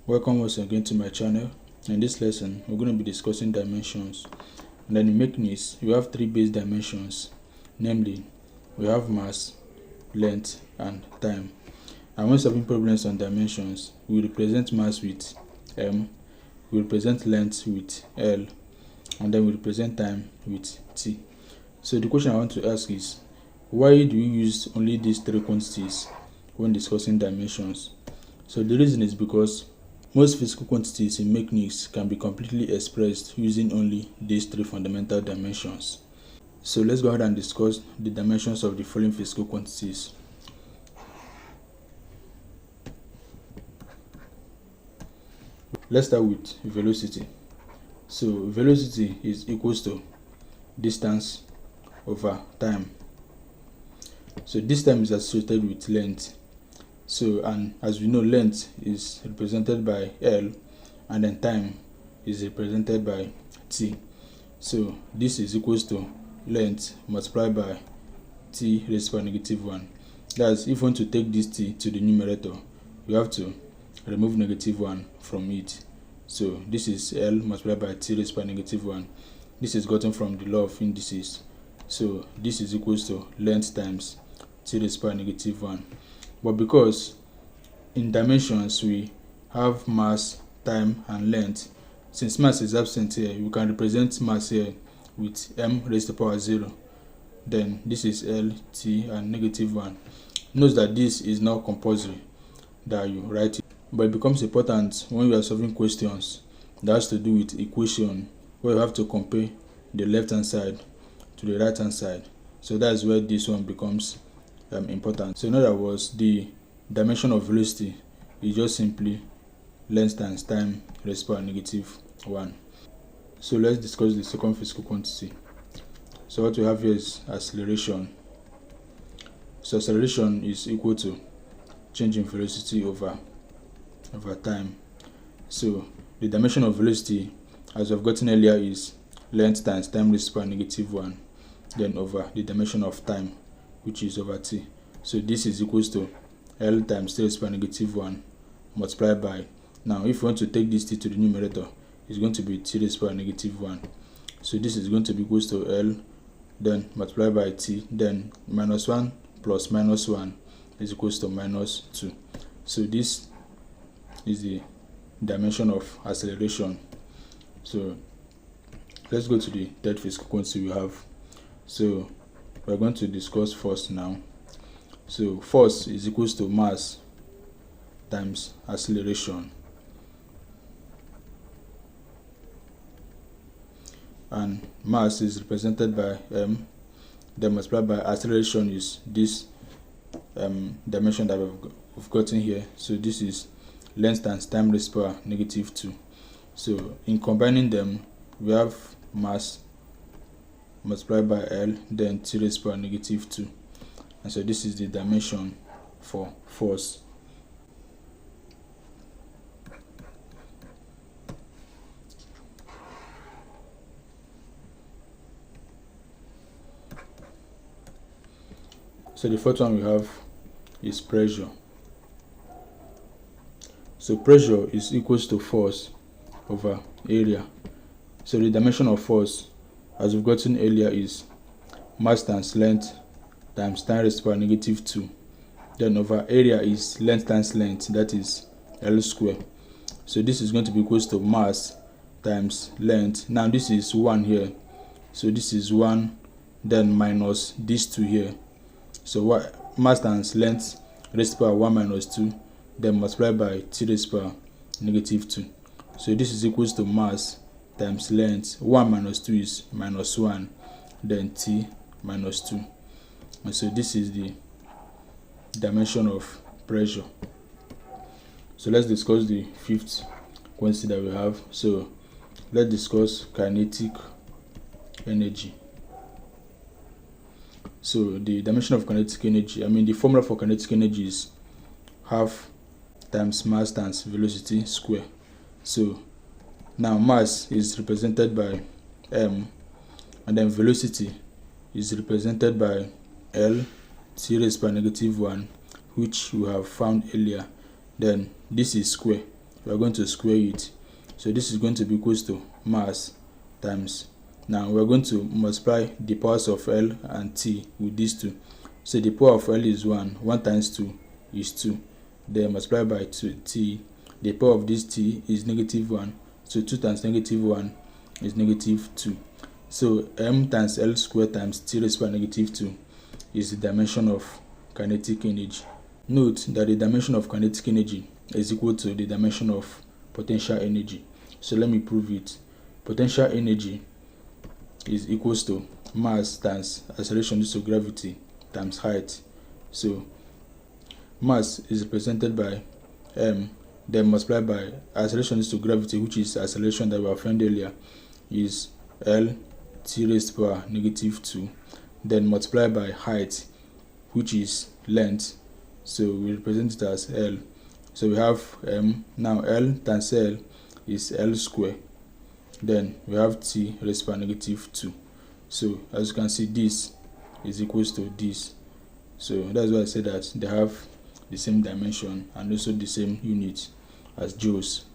Welcome once again to my channel. In this lesson, we're going to be discussing dimensions. And then in mechanics, you have three base dimensions, namely, we have mass, length, and time. And when solving problems on dimensions, we represent mass with m, we represent length with l, and then we represent time with t. So the question I want to ask is, why do we use only these three quantities when discussing dimensions? So the reason is because most physical quantities in mechanics can be completely expressed using only these three fundamental dimensions. So let's go ahead and discuss the dimensions of the following physical quantities. Let's start with velocity. So velocity is equals to distance over time. So this time is associated with length. So, and as we know, length is represented by L, and then time is represented by T. So this is equals to length multiplied by T raised to the power -1. That's if you want to take this T to the numerator, you have to remove -1 from it. So this is L multiplied by T raised to the power -1. This is gotten from the law of indices. So this is equals to length times T raised to the power -1. But because in dimensions we have mass, time, and length, since mass is absent here, we can represent mass here with m raised to the power 0. Then this is L, T, and -1. Note that this is not compulsory that you write it, but it becomes important when you are solving questions that has to do with equation, where you have to compare the left hand side to the right hand side. So that's where this one becomes important. So in other words, the dimension of velocity is just simply length times time raised to the power -1. So let's discuss the second physical quantity. So what we have here is acceleration. So acceleration is equal to change in velocity over time. So the dimension of velocity, as we've gotten earlier, is length times time raised to the power -1, then over the dimension of time, which is over t. So this is equals to L times T raised to the power -1 multiplied by, now if you want to take this t to the numerator, it's going to be T raised to the power -1. So this is going to be equals to L, then multiplied by t, then -1 plus -1 is equals to -2. So this is the dimension of acceleration. So let's go to the third physical quantity we have. So we're going to discuss force now. So force is equals to mass times acceleration, and mass is represented by m, then multiplied by acceleration is this dimension that we've gotten here. So this is length times time raised to the power -2. So in combining them, we have mass multiplied by L, then T raised to the power -2. And so this is the dimension for force. So the fourth one we have is pressure. So pressure is equals to force over area. So the dimension of force, as we've gotten earlier, is mass times length times time raised to the power -2. Then over area is length times length, that is L square. So this is going to be equals to mass times length. Now this is 1 here, so this is 1, then minus these 2 here. So what, mass times length raised to the power 1 minus 2, then multiplied by T raised to the power -2. So this is equals to mass times length. 1 minus 2 is -1, then T minus 2. And so this is the dimension of pressure. So let's discuss the fifth quantity that we have. So let's discuss kinetic energy. So the dimension of kinetic energy, the formula for kinetic energy is half times mass times velocity square. So now mass is represented by m, and then velocity is represented by L, T raised to the power -1, which we have found earlier. Then this is square we are going to square it. So this is going to be equals to mass times, now we are going to multiply the powers of L and T with these two. So the power of L is 1 times 2 is 2, then multiply by 2 T. The power of this T is -1, so 2 times -1 is -2. So m times L squared times T raised by -2 is the dimension of kinetic energy. Note that the dimension of kinetic energy is equal to the dimension of potential energy. So let me prove it. Potential energy is equals to mass times acceleration due to gravity times height. So mass is represented by m, then multiplied by acceleration due to gravity, which is acceleration that we have found earlier, is L T raised power -2, then multiplied by height, which is length, so we represent it as L. So we have m, now L times L is L square, then we have T raised by -2. So as you can see, this is equals to this. So that's why I say that they have the same dimension and also the same unit as joules.